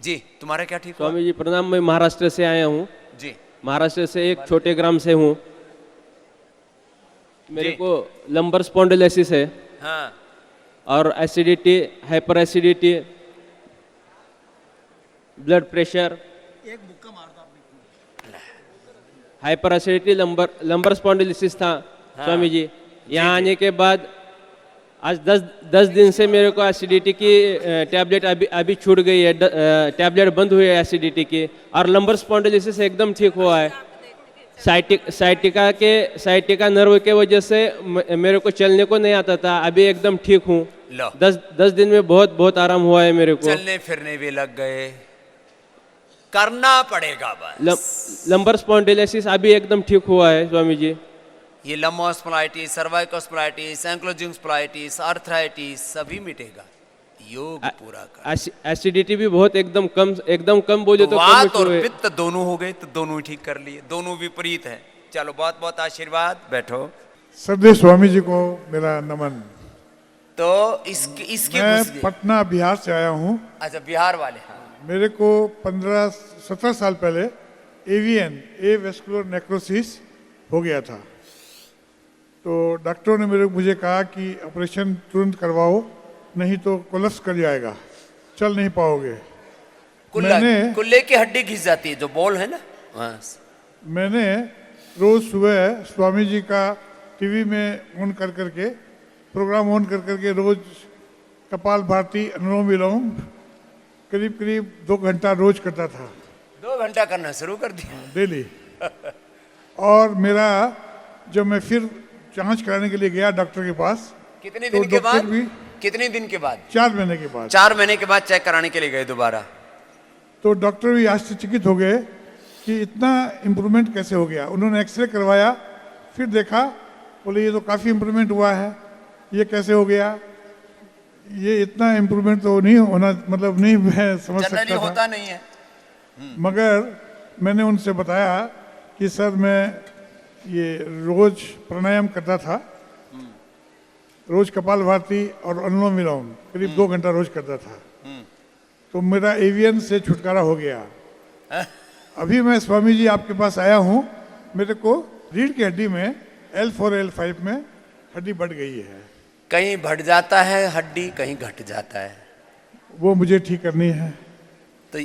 जी तुम्हारा क्या ठीक हुआ? स्वामी जी प्रणाम। मैं महाराष्ट्र से आया हूँ। जी महाराष्ट्र से एक छोटे ग्राम से हूँ। मेरे जी। को लंबर स्पॉन्डिलोसिस है हाँ और acidity, hyper acidity, blood pressure, hyper acidity, lumbar spondylosis था। स्वामी जी यहाँ आने के बाद आज 10 दिन से मेरे को एसिडिटी की टैबलेट अभी छूट गई है। टैबलेट बंद हुई है एसिडिटी की, और लंबर स्पॉन्डिलोसिस एकदम ठीक हुआ है। साइटिका नर्व के वजह से मेरे को चलने को नहीं आता था, अभी एकदम ठीक हूँ। लो 10 दिन में बहुत आराम हुआ है मेरे को। चलने फिरने भी लग गए, करना पड़ेगा बस। लंबर स्पॉन्डिलोसिस अभी एकदम ठीक हुआ है स्वामी जी। ये लम्बोस्पॉन्डिलाइटिस, सर्वाइकोस्पॉन्डिलाइटिस, एंक्लोजिंग स्पॉन्डिलाइटिस, आर्थराइटिस सभी मिटेगा योग पूरा कर। एसिडिटी भी बहुत एकदम कम बोले तो वात कम और हुए। पित्त दोनों हो गए तो दोनों ही ठीक कर लिए, दोनों विपरीत हैं। चलो बहुत बहुत आशीर्वाद, बैठो। सदैव स्वामी जी को मेरा नमन। तो इसके मैं पूछ लिए। पटना बिहार से आया हूँ। अच्छा बिहार वाले। मेरे को 15-17 साल पहले एवीएन, एवेस्कुलर नेक्रोसिस हो गया था। तो डॉक्टरों ने मुझे कहा कि ऑपरेशन तुरंत करवाओ, नहीं तो कोलैप्स कर जाएगा, चल नहीं पाओगे। कुल्ले की हड्डी घिस जाती है, जो बॉल है ना। मैंने रोज सुबह स्वामी जी का टीवी में ऑन कर करके, प्रोग्राम ऑन कर करके रोज कपाल भारती, अनुलोम विलोम करीब 2 घंटा रोज करता था। 2 घंटा करना शुरू कर दिया डेली। और मेरा जब मैं फिर जांच कराने के लिए गया डॉक्टर के पास, कितने तो दिन के बाद? डॉक्टर भी कितने दिन के बाद? 4 महीने के बाद। 4 महीने के बाद चेक कराने के लिए गए दोबारा। तो डॉक्टर भी आश्चर्यचकित हो गए कि इतना इम्प्रूवमेंट कैसे हो गया। उन्होंने एक्सरे करवाया, फिर देखा, बोले ये तो काफ़ी इम्प्रूवमेंट हुआ है, ये कैसे हो गया, ये इतना इम्प्रूवमेंट तो नहीं होना, मतलब नहीं मैं समझ सकता था। होता नहीं है। मगर मैंने उनसे बताया कि सर मैं ये रोज प्राणायाम करता था, रोज कपाल भारती और अनुलोम विलोम करीब 2 घंटा रोज करता था, तो मेरा एवियन से छुटकारा हो गया। अभी मैं स्वामी जी आपके पास आया हूँ, मेरे को रीढ़ की हड्डी में L4 L5 में हड्डी बढ़ गई है। कहीं बढ़ जाता है हड्डी, कहीं घट जाता है, वो मुझे ठीक करनी है। तो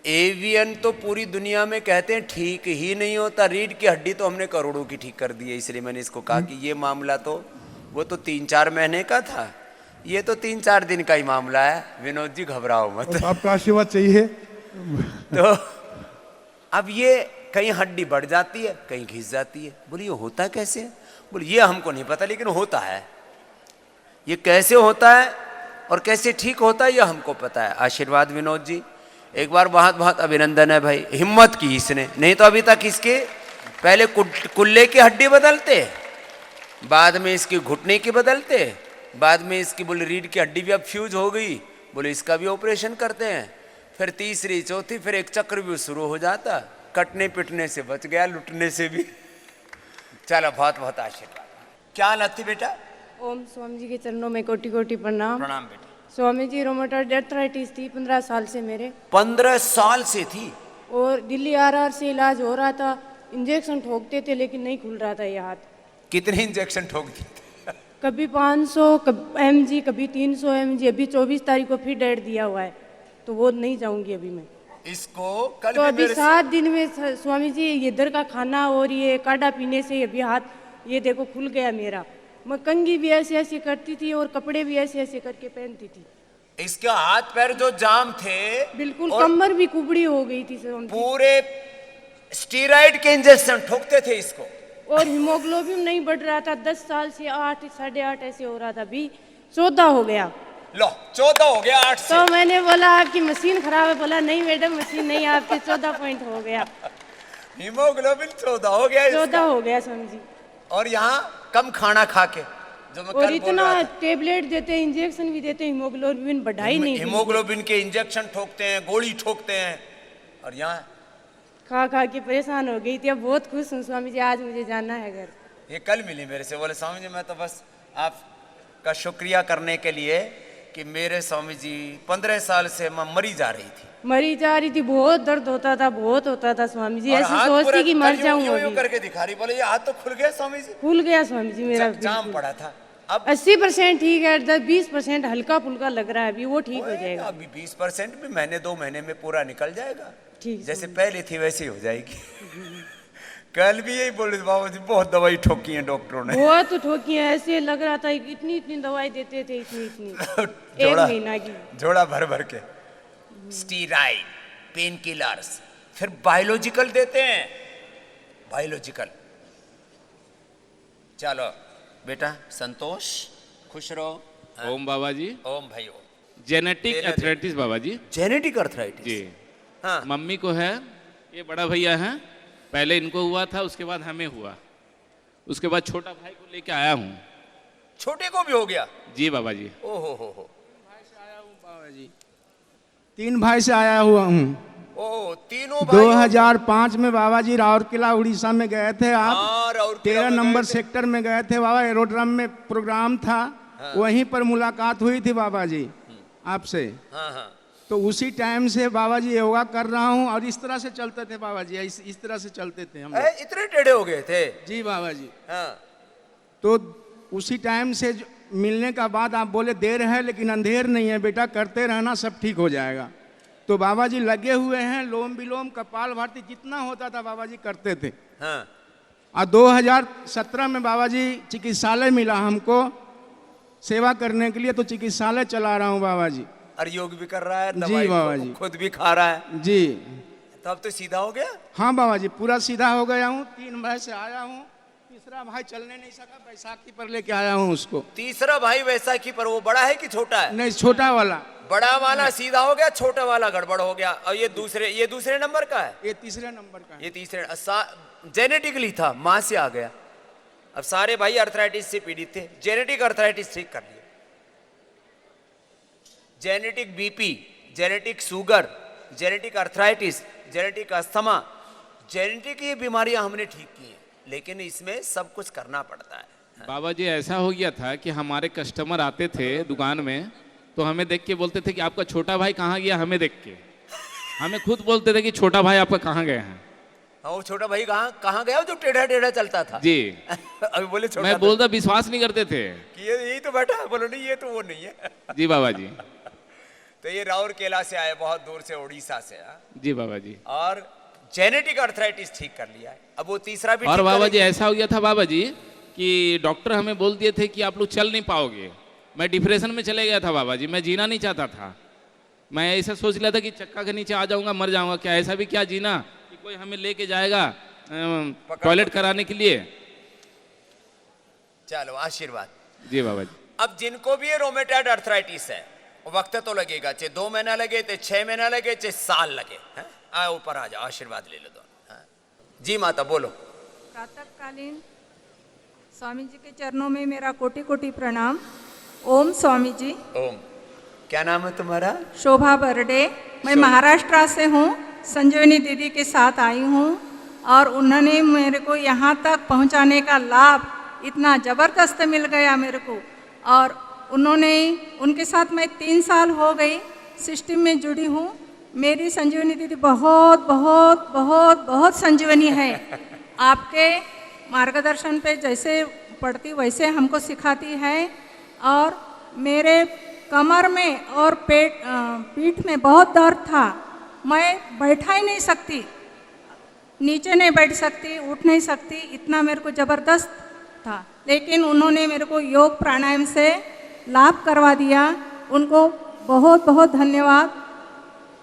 एवियन तो पूरी दुनिया में कहते हैं ठीक ही नहीं होता। रीढ़ की हड्डी तो हमने करोड़ों की ठीक कर दी है, इसलिए मैंने इसको कहा कि ये मामला तो वो तो 3-4 महीने का था, ये तो 3-4 दिन का ही मामला है। विनोद जी घबराओ मत। आपका आशीर्वाद चाहिए। तो अब ये कहीं हड्डी बढ़ जाती है, कहीं घिस जाती है। बोले ये होता कैसे है? बोले ये हमको नहीं पता, लेकिन होता है। ये कैसे होता है और कैसे ठीक होता है ये हमको पता है। आशीर्वाद विनोद जी, एक बार बहुत अभिनंदन है भाई, हिम्मत की इसने। नहीं तो अभी तक इसके पहले कुल्ले की हड्डी बदलते, बाद में इसकी घुटने की बदलते, बाद में इसकी बोले रीढ़ की हड्डी भी अब फ्यूज हो गई, बोले इसका भी ऑपरेशन करते हैं, फिर तीसरी चौथी, फिर एक चक्र भी शुरू हो जाता। कटने पिटने से बच गया, लुटने से भी। चलो बहुत आशीर्वाद। क्या हालत थी बेटा? ओम स्वामी जी के चरणों में कोटि कोटि प्रणाम। प्रणाम बेटा। स्वामी जी रोमेटॉइड आर्थराइटिस थी 15 साल से मेरे। 15 साल से थी? और दिल्ली RR से इलाज हो रहा था, इंजेक्शन ठोकते थे लेकिन नहीं खुल रहा था ये हाथ। कितने इंजेक्शन ठोक दिए? कभी 500 mg, कभी 300 mg। अभी 24 तारीख को फिर डेट दिया हुआ है, तो वो नहीं जाऊंगी अभी मैं इसको। कल तो भी अभी मेरे 7 दिन में स्वामी जी ये इधर का खाना और ये काढ़ा पीने से अभी हाथ ये देखो खुल गया मेरा। मैं कंघी भी ऐसे ऐसे करती थी और कपड़े भी ऐसे ऐसे करके पहनती थी। इसके हाथ पैर जो जाम थे, बिल्कुल कमर भी कुबड़ी हो गई थी स्वामी जी। पूरे स्टीरॉइड के इंजेक्शन ठोकते थे इसको। और हीमोग्लोबिन नहीं बढ़ रहा था, 10 साल से 8, 8.5 ऐसे हो रहा था, अभी 14 हो गया। लो 14 हो गया 8 से। तो मैंने बोला आपकी मशीन खराब है, बोला नहीं मैडम मशीन नहीं, आपके 14 पॉइंट हो गया। हीमोग्लोबिन 14 हो गया 14 हो गया स्वामी जी। और यहाँ कम खाना खा के, जो मैं और कल बोल इतना रहा था। टेबलेट देते, इंजेक्शन भी देते, हीमोग्लोबिन बढ़ाई नहीं। हीमोग्लोबिन के इंजेक्शन ठोकते हैं, गोली ठोकते हैं, और यहाँ खा खा के परेशान हो गई थी। अब बहुत खुश हूँ स्वामी जी, आज मुझे जाना है घर। ये कल मिली मेरे से, बोले स्वामी जी मैं तो बस आपका शुक्रिया करने के लिए कि मेरे स्वामी जी 15 साल से मैं मरी जा रही थी मरी जा रही थी, बहुत दर्द होता था, बहुत होता था स्वामी जी। और ऐसे हाथ सोचती पूरा कि मर यूं- जाऊं यूं- यूं अभी। करके दिखा रही, बोले ये हाथ तो खुल गया स्वामी जी, खुल गया स्वामी जी मेरा। जाम पड़ा था। अब 80% ठीक है, 20% हल्का फुल्का लग रहा है, अभी वो ठीक हो जाएगा। अभी 20% भी महीने 2 महीने में पूरा निकल जाएगा, ठीक जैसे पहले थी वैसे ही हो जाएगी। कल भी यही बोल रहे बाबा जी, बहुत दवाई ठोकी है डॉक्टरों ने। बहुत ठोकी है, ऐसे लग रहा था इतनी इतनी दवाई देते थे, इतनी इतनी एक जोड़ा महीना की। जोड़ा भर भर के स्टीराइड, पेन किलर्स, फिर बायोलॉजिकल देते हैं, बायोलॉजिकल। चलो बेटा संतोष, खुश रहो। ओम बाबा जी। ओम भाई ओम। जेनेटिक तेरह दिन। एथराइटिस बाबा जी। जेनेटिक अर्थराइटिस जी। हाँ मम्मी को है, ये बड़ा भैया है, पहले इनको हुआ था, उसके बाद हमें हुआ, उसके बाद छोटा भाई को लेके आया हूँ। छोटे को भी हो गया। जी बाबा जी। ओ हो 3 भाई से आया हुआ हूँ। ओ तीनों भाई 2005 में बाबा जी राउरकेला उड़ीसा में गए थे आप। और 13 नंबर सेक्टर में गए थे बाबा, एरोड्रम में प्रोग्राम था। वहीं पर मुलाकात हुई थी बाबा जी आपसे। हाँ हाँ तो उसी टाइम से बाबा जी योगा कर रहा हूँ, और इस तरह से चलते थे बाबा जी, इस तरह से चलते थे हम लोग। इतने टेढ़े हो गए थे। जी बाबा जी। हाँ तो उसी टाइम से मिलने का बाद आप बोले देर है लेकिन अंधेर नहीं है बेटा, करते रहना, सब ठीक हो जाएगा। तो बाबा जी लगे हुए हैं, लोम विलोम कपाल भारती जितना होता था बाबा जी करते थे। हाँ और 2017 में बाबा जी चिकित्सालय मिला हमको सेवा करने के लिए, तो चिकित्सालय चला रहा हूँ बाबा जी। और योग भी कर रहा है, जी दवाई बाबा जी। खुद भी खा रहा है, जी तब तो सीधा हो गया। हाँ बाबा जी, पूरा सीधा हो गया हूँ। 3 भाई से आया हूँ, तीसरा भाई चलने नहीं सका, बैसाखी पर लेके आया हूँ उसको। तीसरा भाई वैसाखी पर, वो बड़ा है कि छोटा है? नहीं, छोटा वाला। बड़ा वाला सीधा हो गया, छोटा वाला गड़बड़ हो गया। और ये दूसरे नंबर का है, ये तीसरे नंबर का है। ये तीसरे जेनेटिकली था, माँ से आ गया। अब सारे भाई अर्थराइटिस से पीड़ित थे, जेनेटिक अर्थराइटिस ठीक कर लिया। Genetic BP, genetic sugar, genetic arthritis, genetic asthma, genetic ये बीमारियां हमने ठीक की हैं, लेकिन इसमें सब कुछ करना पड़ता है। बाबा जी ऐसा हो गया था कि हमारे कस्टमर आते थे दुकान में, तो हमें देख के बोलते थे कि आपका छोटा भाई कहाँ गया, हमें देख के हमें खुद बोलते थे कि छोटा भाई आपका कहाँ गए हैं। हाँ, वो छोटा भाई कहाँ गया जो टेढ़ा टेढ़ा चलता था। जी। अभी बोले छोटा मैं था बोलता, विश्वास नहीं करते थे। कि ये यही तो बैठा है, बोलो नहीं ये तो वो नहीं है। जी बाबा जी। तो ये राउरकेला से आए, बहुत दूर से, उड़ीसा से। जी बाबा जी। और जेनेटिक अर्थराइटिस ठीक कर लिया है। अब वो तीसरा भी और ठीक बाबा जी करेंगे। ऐसा हो गया था बाबा जी कि डॉक्टर हमें बोल दिए थे कि आप लोग चल नहीं पाओगे। मैं डिप्रेशन में चले गया था बाबा जी, मैं जीना नहीं चाहता था। मैं ऐसा सोच लिया था कि चक्का के नीचे आ जाऊंगा, मर जाऊंगा। क्या ऐसा भी क्या जीना कि कोई हमें लेके जाएगा टॉयलेट कराने के लिए। चलो आशीर्वाद। जी बाबा जी। अब जिनको भी ये रोमेटॉइड अर्थराइटिस है, वक्त तो लगेगा, चाहे 2 महीना लगे, चाहे 6 महीना लगे, चाहे साल लगे। हैं? आ ऊपर आ जाओ, आशीर्वाद ले लो दोनों। हाँ? जी माता बोलो। प्रातःकालीन स्वामी जी के चरणों में मेरा कोटि कोटि प्रणाम। ओम स्वामी जी। ओम। क्या नाम है तुम्हारा? शोभा बर्डे। मैं महाराष्ट्र से हूँ, संजीवनी दीदी के साथ आई हूँ, और उन्होंने मेरे को यहाँ तक पहुँचाने का लाभ इतना ज़बरदस्त मिल गया मेरे को। और उनके साथ मैं 3 साल हो गई सिस्टम में जुड़ी हूँ। मेरी संजीवनी दीदी बहुत बहुत बहुत बहुत संजीवनी है। आपके मार्गदर्शन पे जैसे पढ़ती वैसे हमको सिखाती है। और मेरे कमर में और पीठ में बहुत दर्द था, मैं बैठा ही नहीं सकती, नीचे नहीं बैठ सकती, उठ नहीं सकती, इतना मेरे को ज़बरदस्त था। लेकिन उन्होंने मेरे को योग प्राणायाम से लाभ करवा दिया, उनको बहुत बहुत धन्यवाद।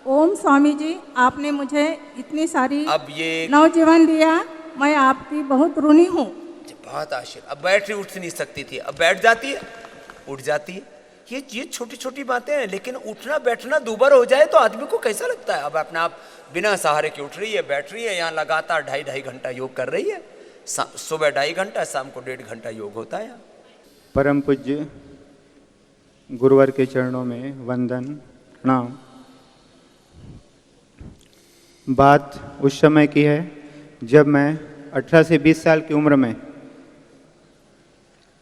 ओम स्वामी जी, आपने मुझे इतनी सारी अब ये नवजीवन दिया, मैं आपकी बहुत ऋणी हूँ। बहुत आशीर्वाद। अब बैठ उठ नहीं सकती थी, अब बैठ जाती है, उठ जाती है। ये छोटी छोटी बातें हैं, लेकिन उठना बैठना दूबर हो जाए तो आदमी को कैसा लगता है। अब अपना आप बिना सहारे के उठ रही है, बैठ रही है, यहाँ लगातार 2.5 घंटा योग कर रही है। सुबह 2.5 घंटा, शाम को 1.5 घंटा योग होता है। परम पूज्य गुरुवर के चरणों में वंदन प्रणाम। बात उस समय की है जब मैं 18 से 20 साल की उम्र में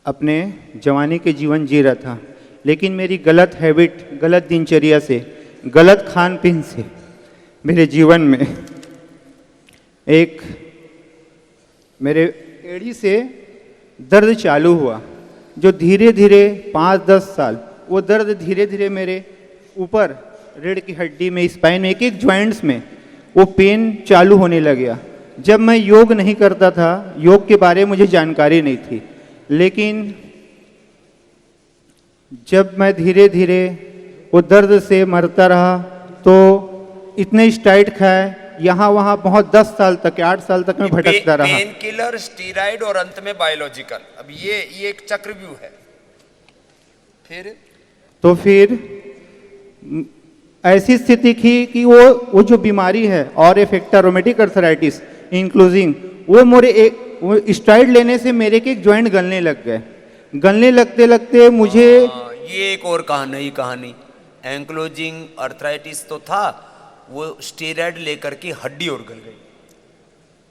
अपने जवानी के जीवन जी रहा था, लेकिन मेरी गलत हैबिट, गलत दिनचर्या से, गलत खान पीन से मेरे जीवन में एक मेरे एड़ी से दर्द चालू हुआ, जो धीरे धीरे 5-10 साल वो दर्द धीरे धीरे मेरे ऊपर रीढ़ की हड्डी में, स्पाइन में, एक एक जॉइंट्स में वो पेन चालू होने लग गया। जब मैं योग नहीं करता था, योग के बारे में मुझे जानकारी नहीं थी, लेकिन जब मैं धीरे धीरे वो दर्द से मरता रहा तो इतने स्टेरॉइड खाए, यहाँ वहाँ बहुत 10 साल तक, 8 साल तक मैं भटकता रहा। पेन किलर, स्टीराइड और अंत में बायोलॉजिकल। अब ये एक चक्रव्यूह है। फिर ऐसी स्थिति थी कि वो जो बीमारी है और एफेक्टा रोमेटिक अर्थराइटिस इंक्लूजिंग, वो स्टेरॉइड लेने से मेरे के एक जॉइंट गलने लग गए। गलने लगते लगते मुझे ये एक और कहानी, एंक्लोजिंग अर्थराइटिस तो था, वो स्टेरॉइड लेकर के हड्डी और गल गई।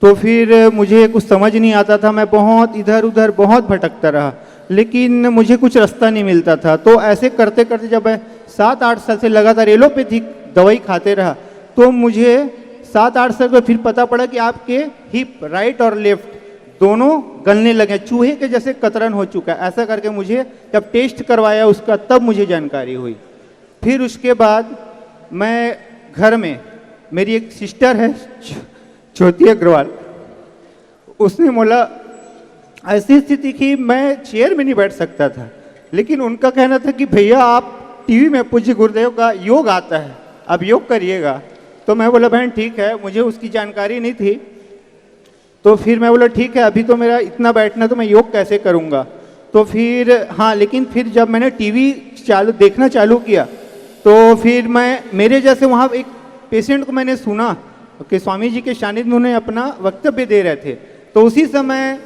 तो फिर मुझे कुछ समझ नहीं आता था, मैं बहुत इधर उधर बहुत भटकता रहा, लेकिन मुझे कुछ रास्ता नहीं मिलता था। तो ऐसे करते करते जब मैं 7-8 साल से लगातार एलोपैथिक दवाई खाते रहा, तो मुझे 7-8 साल में फिर पता पड़ा कि आपके हिप राइट और लेफ्ट दोनों गलने लगे, चूहे के जैसे कतरन हो चुका है। ऐसा करके मुझे जब टेस्ट करवाया उसका, तब मुझे जानकारी हुई। फिर उसके बाद मैं घर में, मेरी एक सिस्टर है ज्योति अग्रवाल, उसने बोला, ऐसी स्थिति की मैं चेयर में नहीं बैठ सकता था, लेकिन उनका कहना था कि भैया आप टीवी में पूज्य गुरुदेव का योग आता है, आप योग करिएगा। तो मैं बोला बहन ठीक है, मुझे उसकी जानकारी नहीं थी। तो फिर मैं बोला ठीक है, अभी तो मेरा इतना बैठना, तो मैं योग कैसे करूँगा। तो फिर हाँ, लेकिन फिर जब मैंने टीवी देखना चालू किया, तो फिर मेरे जैसे वहाँ एक पेशेंट को मैंने सुना कि स्वामी जी के सानिध्य में उन्हें अपना वक्तव्य दे रहे थे। तो उसी समय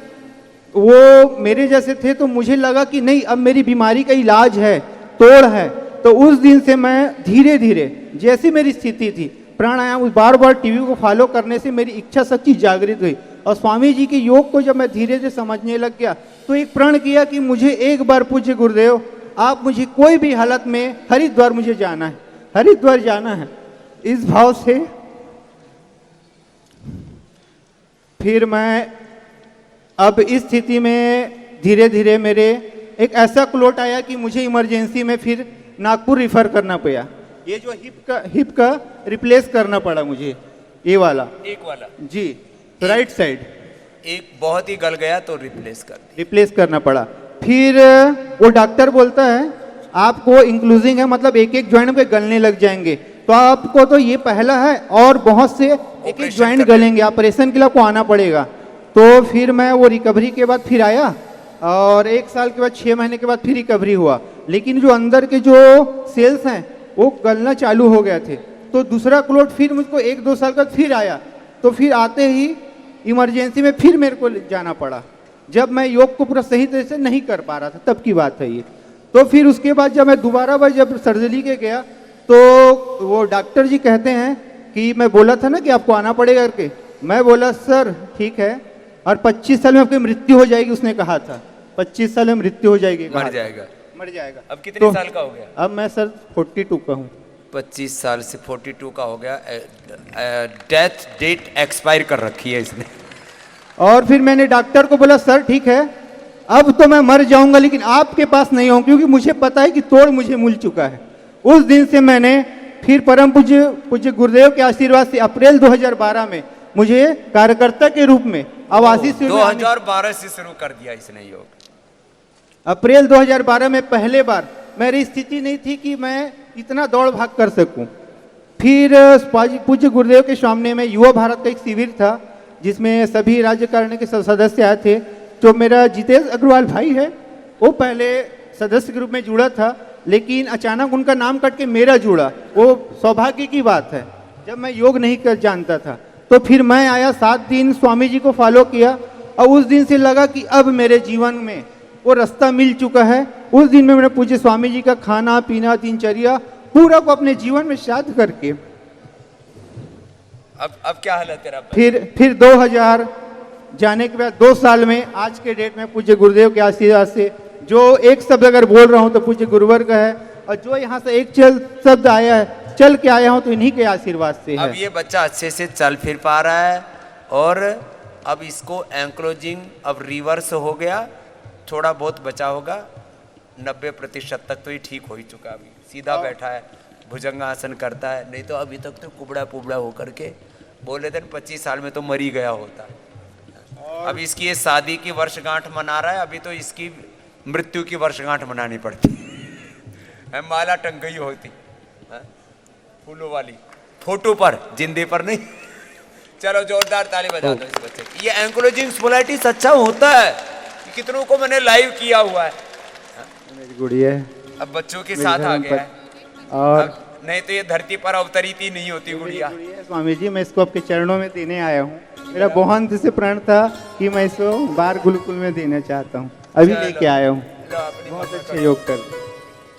वो मेरे जैसे थे, तो मुझे लगा कि नहीं, अब मेरी बीमारी का इलाज है, तोड़ है। तो उस दिन से मैं धीरे धीरे, जैसी मेरी स्थिति थी, प्राणायाम बार बार टीवी को फॉलो करने से मेरी इच्छा शक्ति जागृत हुई, और स्वामी जी के योग को जब मैं धीरे धीरे समझने लग गया, तो एक प्रण किया कि मुझे एक बार पूज्य गुरुदेव, आप मुझे कोई भी हालत में हरिद्वार मुझे जाना है, हरिद्वार जाना है। इस भाव से फिर मैं अब इस स्थिति में धीरे धीरे मेरे एक ऐसा क्लोट आया कि मुझे इमरजेंसी में फिर नागपुर रिफर करना पड़ा। ये जो हिप का रिप्लेस करना पड़ा मुझे, ये वाला एक वाला जी, राइट साइड एक बहुत ही गल गया तो रिप्लेस करना पड़ा। फिर वो डॉक्टर बोलता है आपको इंक्लूजिंग है, मतलब एक एक ज्वाइंट पे गलने लग जाएंगे, तो आपको तो ये पहला है और बहुत से एक एक ज्वाइंट गलेंगे, ऑपरेशन के लिए आपको आना पड़ेगा। तो फिर मैं वो रिकवरी के बाद फिर आया, और 1 साल के बाद 6 महीने के बाद फिर रिकवरी हुआ, लेकिन जो अंदर के जो सेल्स हैं वो गलना चालू हो गए थे। तो दूसरा क्लोट फिर मुझको 1-2 साल का फिर आया, तो फिर आते ही इमरजेंसी में फिर मेरे को जाना पड़ा, जब मैं योग को पूरा सही तरह से नहीं कर पा रहा था, तब की बात है ये। तो फिर उसके बाद जब मैं दोबारा बार जब सर्जरी के गया, तो वो डॉक्टर जी कहते हैं कि मैं बोला था ना कि आपको आना पड़ेगा करके, मैं बोला सर ठीक है, और 25 साल में आपकी मृत्यु हो जाएगी, उसने कहा था 25 साल में मृत्यु हो जाएगी, मर जाएगा। अब कितने साल का हो गया? अब मैं सर 42 का हूँ। 25 साल से 42 का हो गया। डेथ डेट एक्सपायर कर रखी है इसने। और फिर मैंने डॉक्टर को बोला सर ठीक है, अब तो मैं मर जाऊंगा, लेकिन आपके पास नहीं आऊँ, क्योंकि मुझे पता है कि तोड़ मुझे मिल चुका है। उस दिन से मैंने फिर परम पूज्य गुरुदेव के आशीर्वाद से अप्रैल 2012 में मुझे कार्यकर्ता के रूप में आवासीय 2012 से शुरू कर दिया इसने योग। अप्रैल 2012 में पहले बार मेरी स्थिति नहीं थी कि मैं इतना दौड़ भाग कर सकूं। फिर पूज्य गुरुदेव के सामने में युवा भारत का एक शिविर था, जिसमें सभी राज्यकारिणी के सदस्य आए थे। जो मेरा जितेश अग्रवाल भाई है, वो पहले सदस्य के रूप में जुड़ा था, लेकिन अचानक उनका नाम कट के मेरा जुड़ा। वो सौभाग्य की बात है, जब मैं योग नहीं कर जानता था। तो फिर मैं आया, 7 दिन स्वामी जी को फॉलो किया, और उस दिन से लगा कि अब मेरे जीवन में वो रास्ता मिल चुका है। उस दिन में मैंने पूछे स्वामी जी का खाना पीना दिनचर्या पूरा को अपने जीवन में शाद करके अब क्या हाल है तेरा? फिर 2000 जाने के बाद 2 साल में आज के डेट में पूज्य गुरुदेव के आशीर्वाद से जो एक शब्द अगर बोल रहा हूँ तो पूज्य गुरुवर का है, और जो यहाँ से एक शब्द आया है, चल के आया हूँ तो इन्हीं के आशीर्वाद से है। अब ये बच्चा अच्छे से चल फिर पा रहा है और अब इसको एंक्लोजिंग अब रिवर्स हो गया, थोड़ा बहुत बचा होगा, 90% तक तो ये ठीक हो ही चुका। अभी सीधा बैठा है, भुजंगासन करता है, नहीं तो अभी तक तो कुबड़ा पुबड़ा होकर के बोले थे 25 साल में तो मर ही गया होता। अब इसकी ये शादी की वर्षगांठ मना रहा है, अभी तो इसकी मृत्यु की वर्षगांठ मनानी पड़ती है, माला टंग गई होती फूलों वाली, फोटो पर, जिंदे पर नहीं। चलो जोरदार ताली बजा दो इस बच्चे की। ये एंक्लोजिंग स्पोलाइटिस अच्छा होता है, कितनों को मैंने लाइव किया हुआ है। मेरी गुड़िया है, अब बच्चों के साथ आ गया है, और अब नहीं तो ये धरती पर अवतरित ही नहीं होती गुड़िया। स्वामी जी मैं इसको आपके चरणों में देने आया हूँ। मेरा बहुत से प्रण था कि मैं इसको बार गुरुकुल में देना चाहता हूँ, अभी लेके आया हूँ। बहुत अच्छे योग कर,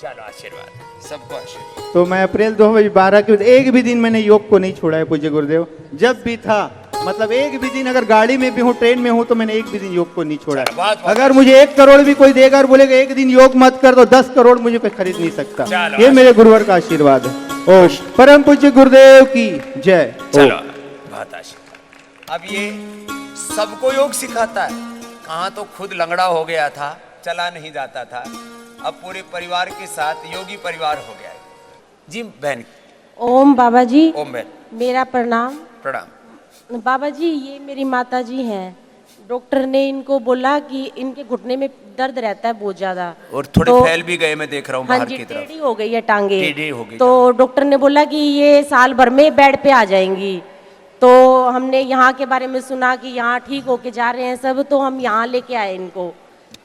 चलो आशीर्वाद, सबको आशीर्वाद। तो मैं अप्रैल 2012 के एक भी दिन मैंने योग को नहीं छोड़ा है पूज्य गुरुदेव, जब भी था, मतलब एक भी दिन अगर गाड़ी में भी हूँ, ट्रेन में हूँ, तो मैंने एक भी दिन योग को नहीं छोड़ा है। अगर मुझे 1 करोड़ भी कोई देगा और बोलेगा एक दिन योग मत कर, तो 10 करोड़ मुझे कोई खरीद नहीं सकता। ये मेरे गुरुवर का आशीर्वाद है। ओ परम पूज्य गुरुदेव की जय। चलो बहुत आशीर्वाद। अब ये सबको योग सिखाता है, कहाँ तो खुद लंगड़ा हो गया था, चला नहीं जाता था, अब पूरे परिवार के साथ योगी परिवार हो गया है। जी बहन। ओम बाबा जी, ओम बहन, मेरा प्रणाम। प्रणाम। बाबा जी ये मेरी माता जी हैं, डॉक्टर ने इनको बोला कि इनके घुटने में दर्द रहता है बहुत ज्यादा, और थोड़े फैल भी गए, मैं देख रहा हूँ हाँ बाहर जी, की तरफ, टेढ़ी हो गई है टांगे, टेढ़ी हो गई। तो डॉक्टर ने बोला कि ये साल भर में बेड पे आ जाएंगी। तो हमने यहाँ के बारे में सुना कि यहाँ ठीक होके जा रहे हैं सब, तो हम यहाँ लेके आए इनको।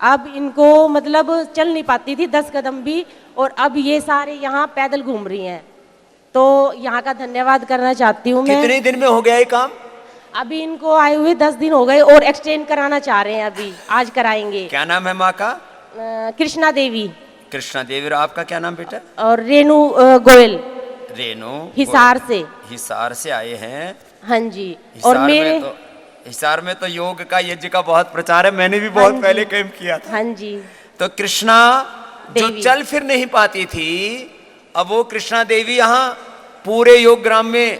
अब इनको मतलब चल नहीं पाती थी 10 कदम भी, और अब ये सारे यहाँ पैदल घूम रही हैं, तो यहाँ का धन्यवाद करना चाहती हूँ मैं। कितने दिन में हो गया ये काम? अभी इनको आए हुए 10 दिन हो गए और एक्सटेंड कराना चाह रहे हैं, अभी आज कराएंगे। क्या नाम है माँ का? कृष्णा देवी। कृष्णा देवी। और आपका क्या नाम बेटा? और रेनू गोयल, रेनू हिसार से। हिसार से आए हैं। हाँ जी। और मेरे हिसार में तो योग का यज्ञ का बहुत प्रचार है, मैंने भी बहुत पहले कैंप किया था। हाँ जी। तो कृष्णा जो चल फिर नहीं पाती थी, अब वो कृष्णा देवी यहाँ पूरे योग ग्राम में,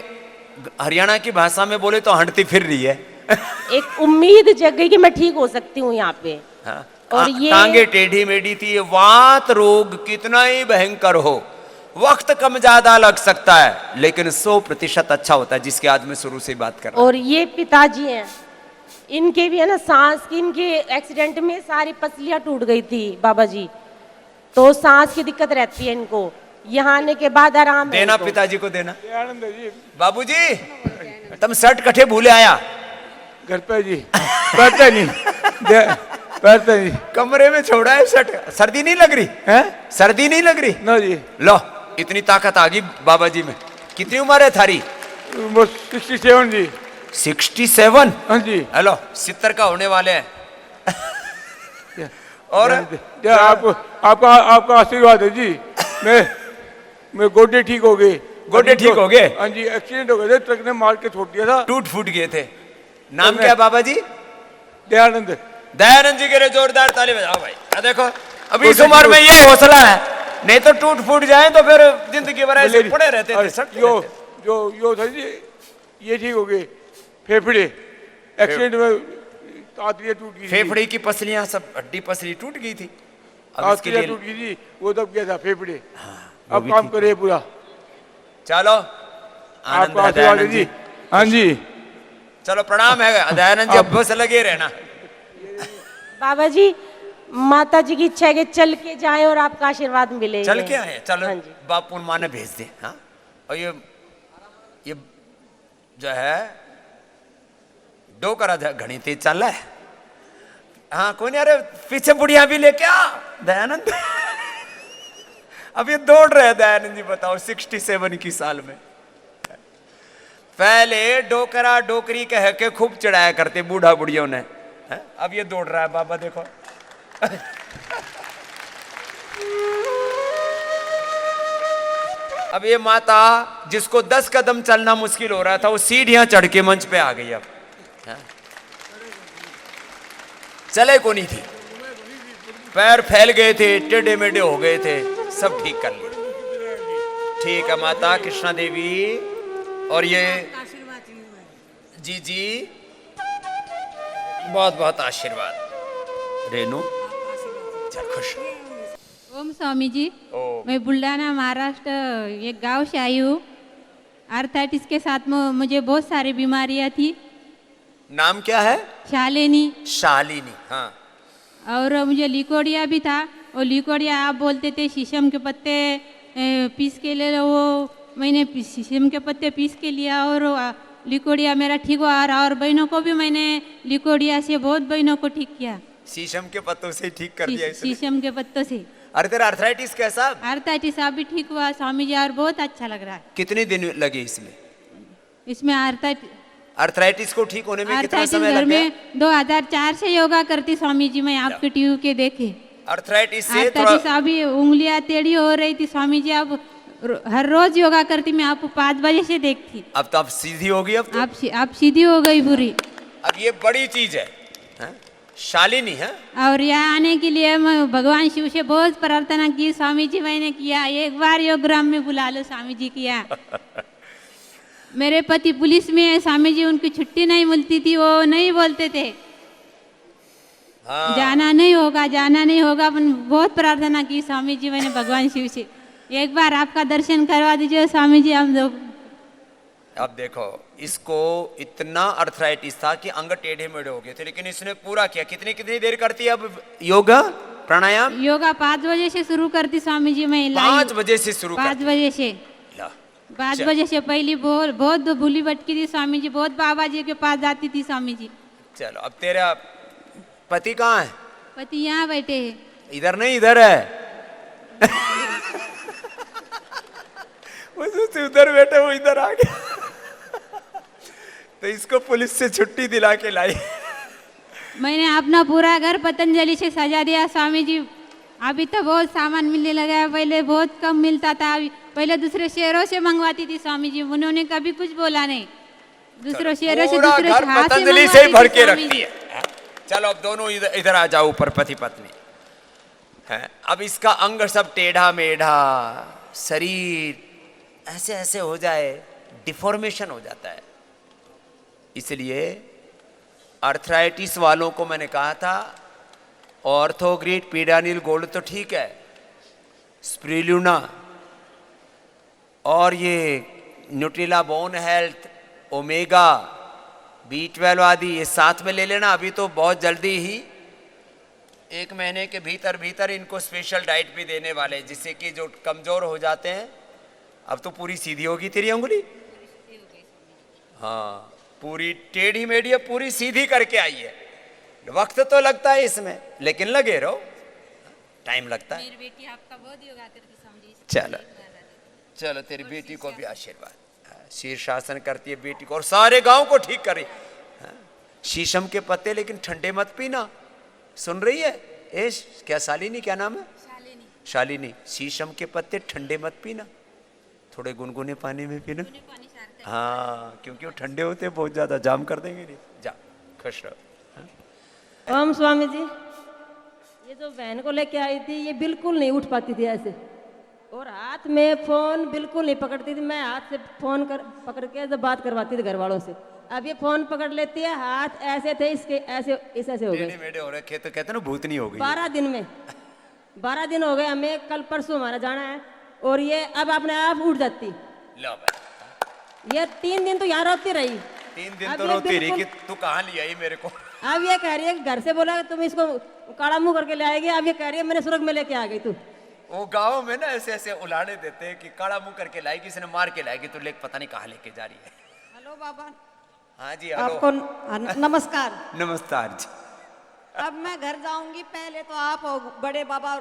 हरियाणा की भाषा में बोले तो हंटती फिर रही है। एक उम्मीद जग गई कि मैं ठीक हो सकती हूँ यहाँ पे। हाँ। और ये टांगे टेढ़ी मेढ़ी थी। ये वात रोग कितना ही भयंकर हो, वक्त कम ज्यादा लग सकता है, लेकिन 100% अच्छा होता है, जिसके आज मैं शुरू से बात कर रहा हूं। और ये पिताजी हैं, इनके भी है ना सांस की, इनके एक्सीडेंट में सारी पसलियां टूट गई थी बाबा जी, तो सांस की दिक्कत रहती है इनको। यहाँ आने के बाद आराम देना पिताजी को देना। बाबूजी तुम शर्ट कठे भूले आया घर पे जी, पहनते नहीं, पहनते नहीं, कमरे में छोड़ा है शर्ट। सर्दी नहीं लग रही है? सर्दी नहीं लग रही ना जी। लो इतनी ताकत आ गई बाबा जी में। कितनी उम्र है थारी? 67 जी। 67? हाँ जी। हेलो 70 का होने वाले हैं। और आपका आशीर्वाद है जी। मैं गोडे ठीक हो गए। गोडे ठीक हो गए? हाँ जी, एक्सीडेंट हो गया था, ट्रक ने मार के छोड़ दिया था, टूट फूट गए थे। नाम क्या है बाबा जी? दयानंद। दयानंद जी के लिए जोरदार ताली बजाओ भाई। देखो अभी इस उम्र में ये हौसला है, नहीं तो टूट फूट जाए तो फिर जिंदगी भर ऐसे पड़े रहते थे। यो था जी, ये ठीक हो गए। फेफड़े एक्सीडेंट में तातलियां टूट गई, फेफड़े की पसलियां सब, हड्डी पसली टूट गई थी, तातलियां टूट गई थी, वो तब क्या था फेफड़े। अब काम करे पूरा। चलो आपका आशीर्वाद जी। हाँ जी। चलो प्रणाम है दयानंद जी, अब से लगे रहना। बाबा जी माता जी की इच्छा है कि चल के जाएं और आपका आशीर्वाद मिले। चल के आए? चलो हाँ बापू माँ ने भेज दे। हाँ और ये जो है डोकरा घनी तेज चल रहा है। हाँ कोई नहीं, अरे पीछे बुढ़िया भी लेके आ दयानंद। अब ये दौड़ रहे हैं दयानंद जी, बताओ 67 की साल में। पहले डोकरा डोकरी कह के खूब चढ़ाया करते बूढ़ा बुढ़ियों ने, अब ये दौड़ रहा है बाबा देखो। अब ये माता जिसको 10 कदम चलना मुश्किल हो रहा था, वो सीढ़ियां चढ़ के मंच पे आ गई। अब चले को नहीं थी। पैर फैल गए थे, टेढ़े मेढ़े हो गए थे, सब ठीक कर लिया। ठीक है माता कृष्णा देवी। और ये जी जी बहुत बहुत आशीर्वाद। रेनू चल खुश। ओम स्वामी जी, ओम। मैं बुल्ढाना महाराष्ट्र एक गांव से आई हूँ। आर्थराइटिस के साथ में मुझे बहुत सारी बीमारियां थी। नाम क्या है? शालिनी। शालिनी, हाँ। और मुझे लिकोड़िया भी था। वो लिकोड़िया आप बोलते थे शीशम के पत्ते पीस के ले लो, वो मैंने शीशम के पत्ते पीस के लिया और लिकोड़िया मेरा ठीक हुआ। और बहनों को भी मैंने लिकोड़िया से बहुत बहनों को ठीक किया। शीशम के पत्तों से ठीक कर दिया इसने। शीशम के पत्तों से। अरे तेरा अर्थराइटिस कैसा? आर्थराइटिस आप भी ठीक हुआ स्वामी जी, और बहुत अच्छा लग रहा है। कितने दिन लगे इसमें? इसमें अर्थराइटिस को ठीक होने में कितना आर्थराइटिस समय घर लग गया? में 2004 से योगा करती स्वामी जी, मैं आपके टीवी के देखे। अर्थराइटिस से आर्थराइटिस अभी उंगलियां टेढ़ी हो रही थी स्वामी जी, अब हर रोज योगा करती, मैं आपको 5 बजे से देखती। अब तो आप सीधी होगी। अब तो आप सीधी हो गई पूरी। अब ये बड़ी चीज है, हाँ? शालिनी है। और यहाँ आने के लिए मैं भगवान शिव से बहुत प्रार्थना की स्वामी जी, मैंने किया एक बार योगग्राम में बुला लो स्वामी जी किया। मेरे पति पुलिस में है स्वामी जी, उनकी छुट्टी नहीं मिलती थी, वो नहीं बोलते थे हाँ। जाना नहीं होगा, जाना नहीं होगा। बहुत प्रार्थना की स्वामी जी मैंने भगवान शिव से, एक बार आपका दर्शन करवा दीजिए स्वामी जी हम लोग। अब देखो इसको इतना अर्थराइटिस था कि अंग टेढ़े मेढ़े हो गए थे, लेकिन इसने पूरा किया। कितनी कितनी देर करती है अब योगा प्राणायाम? योगा 5 बजे से शुरू करती स्वामी जी मैं। 5 बजे से शुरू 5 बजे से। 5 बजे से पहले बहुत भूली भटकी थी स्वामी जी, बहुत बाबा जी के पास जाती थी स्वामी जी। चलो अब तेरा पति कहाँ है? पति यहाँ बैठे हैं। इधर नहीं, इधर है। वो उधर बैठे, वो इधर आ गया। तो इसको पुलिस से छुट्टी दिला के लाई। मैंने अपना पूरा घर पतंजलि से सजा दिया स्वामी जी। अभी तो बहुत सामान मिलने लगा है, पहले बहुत कम मिलता था। अभी पहले दूसरे शहरों से मंगवाती थी स्वामी जी, उन्होंने कभी कुछ बोला नहीं। दूसरे शहरों से, दूसरे घर हाथ से पतंजलि से ही भर के रखती है। चलो अब दोनों इधर आ जाओ, ऊपर पति पत्नी है। अब इसका अंग सब टेढ़ा मेढ़ा, शरीर ऐसे ऐसे हो जाए, डिफॉर्मेशन हो जाता है। इसलिए अर्थराइटिस वालों को मैंने कहा था ऑर्थोग्रिड पीडानिल गोल्ड तो ठीक है, स्प्रिलुना और ये Nutrela bone health, omega, B12 आदि ये साथ में ले लेना। अभी तो बहुत जल्दी ही 1 महीने के भीतर भीतर इनको स्पेशल डाइट भी देने वाले, जिससे कि जो कमजोर हो जाते हैं। अब तो पूरी सीधी होगी तेरी उंगली, हाँ पूरी टेढ़ी मेढ़ी अब पूरी सीधी करके आई है। वक्त तो लगता है इसमें, लेकिन लगे रहो, टाइम लगता है। मेरी बेटी आपका बहुत योगा करती समझी। चलो चलो तेरी बेटी को भी आशीर्वाद। शीर्षासन करती है बेटी को, और सारे गांव को ठीक कर रही। शीशम के पत्ते लेकिन ठंडे मत पीना, सुन रही है? क्या शालिनी, क्या नाम है? शालिनी। शीशम के पत्ते ठंडे मत पीना, थोड़े गुनगुने पानी में पीना। हाँ क्योंकि वो ठंडे होते हैं, बहुत ज्यादा जाम कर देंगे। नहीं जा, खुश रहो। ओम स्वामी जी, ये जो बहन को लेके आई थी, ये बिल्कुल नहीं उठ पाती थी ऐसे, और हाथ में फोन बिल्कुल नहीं पकड़ती थी। मैं हाथ से फोन पकड़ के जब बात करवाती थी घर वालों से, अब ये फोन पकड़ लेती है, हाथ ऐसे थे इसके, ऐसे हो गए, मेढ़े हो रखे, तो कहते ना भूतनी हो गई। 12 दिन में 12 दिन हो गए हमें, कल परसों हमारा जाना है, और ये अब अपने आप उठ जाती। लो भाई, ये 3 दिन तो यहाँ रोती रही। 3 दिन तो रोती रही कि तू कहाँ ले आई मेरे को। अब ये कह रही है घर से बोला तुम इसको काड़ा मुंह करके ले आएगी, अब ये कह रही है मैंने स्वर्ग में लेके आ गई तू। वो गाँव में ना ऐसे ऐसे उलाने देते हैं कि काड़ा मुंह करके लाएगी, किसी ने मार के लाएगी, तो लेक पता नहीं कहाँ लेके जा रही है। हेलो बाबा। हाँ जी आपको नमस्कार। नमस्कार जी। अब मैं घर जाऊंगी, पहले तो आप बड़े बाबा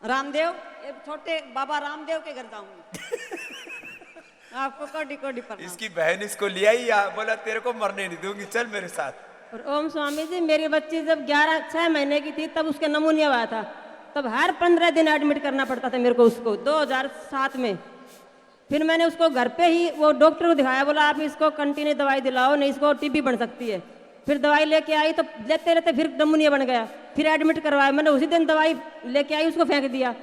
रामदेव, छोटे बाबा रामदेव के घर जाऊंगी। आपको कोटि कोटि प्रणाम। इसकी बहन इसको ले आई, बोला तेरे को मरने नहीं दूंगी, चल मेरे साथ। और ओम स्वामी जी, मेरी बच्ची जब 6 महीने की थी तब उसके नमूनिया हुआ था, तब हर 15 दिन एडमिट करना पड़ता था मेरे को उसको, 2007 में। फिर मैंने उसको घर पे ही वो डॉक्टर को दिखाया, बोला आप इसको कंटिन्यू दवाई दिलाओ, नहीं इसको टीबी बन सकती है। फिर दवाई लेके आई तो लेते लेते फिर नमूनिया बन गया, फिर एडमिट करवाया। मैंने उसी दिन दवाई लेके आई, उसको फेंक दिया।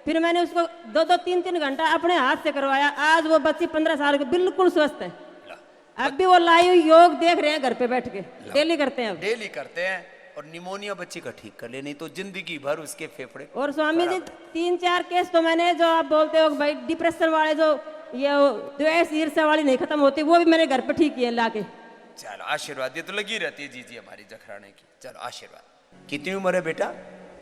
फिर मैंने उसको 2-3 घंटा अपने हाथ से करवाया। आज वो बच्ची 15 साल की बिल्कुल स्वस्थ है। अब भी वो लाइव योग देख रहे हैं घर पे बैठ के, डेली करते हैं। डेली करते हैं और निमोनिया बच्ची का ठीक कर ले, नहीं तो जिंदगी भर उसके फेफड़े। और स्वामी जी 3-4 केस तो मैंने, जो आप बोलते हो भाई डिप्रेशन वाले, जो ये द्वेष ईर्ष्या वाली नहीं खत्म होती, वो भी मैंने घर पे ठीक किए लाके। चलो आशीर्वाद, ये तो लगी रहती है जी हमारी जखराने की। चलो आशीर्वाद। कितनी उम्र है बेटा?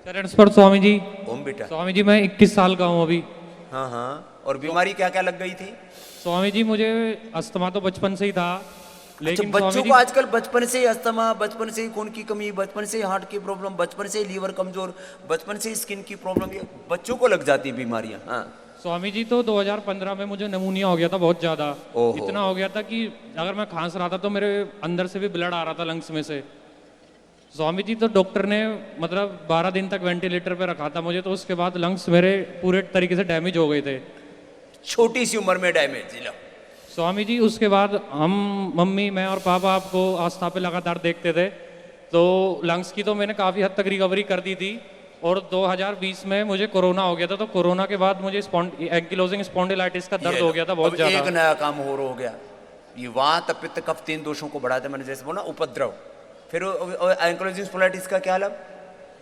चरण स्पर्श स्वामी जी। ओम बेटा। स्वामी जी मैं 21 साल का हूँ अभी। हाँ हाँ। और बीमारी क्या क्या लग गई थी? स्वामी जी मुझे अस्थमा तो बचपन से ही था, अच्छा, लेकिन बच्चों स्वामी को जी आजकल बचपन से ही अस्थमा, बचपन से ही खून की कमी, बचपन से ही हार्ट की प्रॉब्लम, बचपन से ही लीवर कमजोर, बचपन से ही स्किन की प्रॉब्लम, ये बच्चों को लग जाती है बीमारियां। हाँ स्वामी जी तो 2015 में मुझे निमोनिया हो गया था बहुत ज्यादा। ओहो। इतना हो गया था कि अगर मैं खांस रहा था तो मेरे अंदर से भी ब्लड आ रहा था लंग्स में से। स्वामी जी तो डॉक्टर ने मतलब 12 दिन तक वेंटिलेटर पे रखा था मुझे, तो उसके बाद लंग्स मेरे पूरे तरीके से डैमेज हो गए थे। छोटी सी उम्र में डैमेज। लो स्वामी जी उसके बाद हम मम्मी, मैं और पापा आपको आस्था पे लगातार देखते थे, तो लंग्स की तो मैंने काफ़ी हद तक रिकवरी कर दी थी। और 2020 में मुझे कोरोना हो गया था, तो कोरोना के बाद मुझे एंकिलोजिंग स्पॉन्डिलाइटिस का दर्द हो गया था बहुत अब ज़्यादा। एक नया काम हो गया, ये वात पित्त कफ 3 दोषों को बढ़ाते, मैंने जैसे बोला उपद्रव। फिर एंकिलोजिंग स्पॉन्डिलाइटिस का क्या हाल?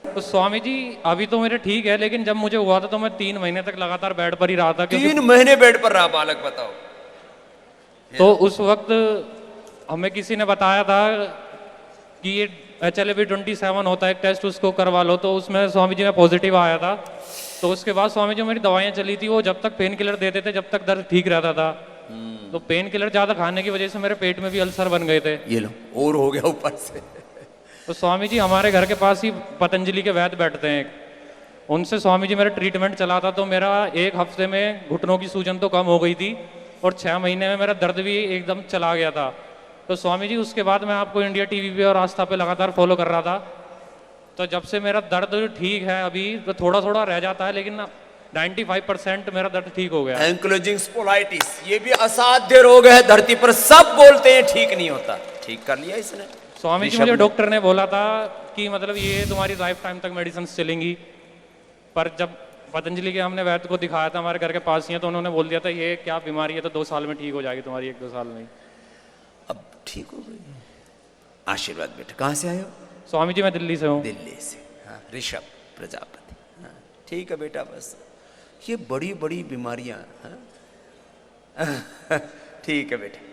तो स्वामी जी अभी तो मेरे ठीक है, लेकिन जब मुझे हुआ था तो मैं 3 महीने तक लगातार बेड पर ही रहा था। 3 महीने बेड पर रहा बालक, बताओ। तो उस वक्त हमें किसी ने बताया था कि ये HLA-B27 होता है, एक टेस्ट उसको करवा लो, तो उसमें स्वामी जी में पॉजिटिव आया था। तो उसके बाद स्वामी जी मेरी दवाइयाँ चली थी, वो जब तक पेन किलर देते थे जब तक दर्द ठीक रहता था। तो पेन किलर ज़्यादा खाने की वजह से मेरे पेट में भी अल्सर बन गए थे। ये लो और हो गया ऊपर से। तो स्वामी जी हमारे घर के पास ही पतंजलि के वैद्य बैठते हैं, उनसे स्वामी जी मेरा ट्रीटमेंट चला था। तो मेरा 1 हफ्ते में घुटनों की सूजन तो कम हो गई थी और 6 महीने में मेरा दर्द भी एकदम चला गया था। तो स्वामी जी उसके बाद मैं आपको इंडिया टीवी पे और आस्था पे लगातार फॉलो कर रहा था। तो जब से मेरा दर्द ठीक है, अभी तो थोड़ा थोड़ा रह जाता है, लेकिन 95% मेरा दर्द ठीक हो गया। एंकिलोजिंग स्पॉन्डिलाइटिस ये भी असाध्य रोग है, धरती पर सब बोलते हैं ठीक नहीं होता, ठीक कर लिया इसने। स्वामी जी मुझे डॉक्टर ने बोला था कि मतलब ये तुम्हारी लाइफ टाइम तक मेडिसिन चलेंगी, पर जब पतंजलि के हमने वैद्य को दिखाया था, हमारे घर के पास ही है, तो उन्होंने बोल दिया था ये क्या बीमारी है, तो 2 साल में ठीक हो जाएगी तुम्हारी, 1-2 साल में। अब ठीक हो गई। आशीर्वाद बेटा। कहाँ से आए हो? स्वामी जी मैं दिल्ली से हूँ। दिल्ली से। हाँ, ऋषभ प्रजापति। हाँ ठीक है बेटा, बस ये बड़ी बड़ी बीमारियां। हाँ ठीक है बेटा।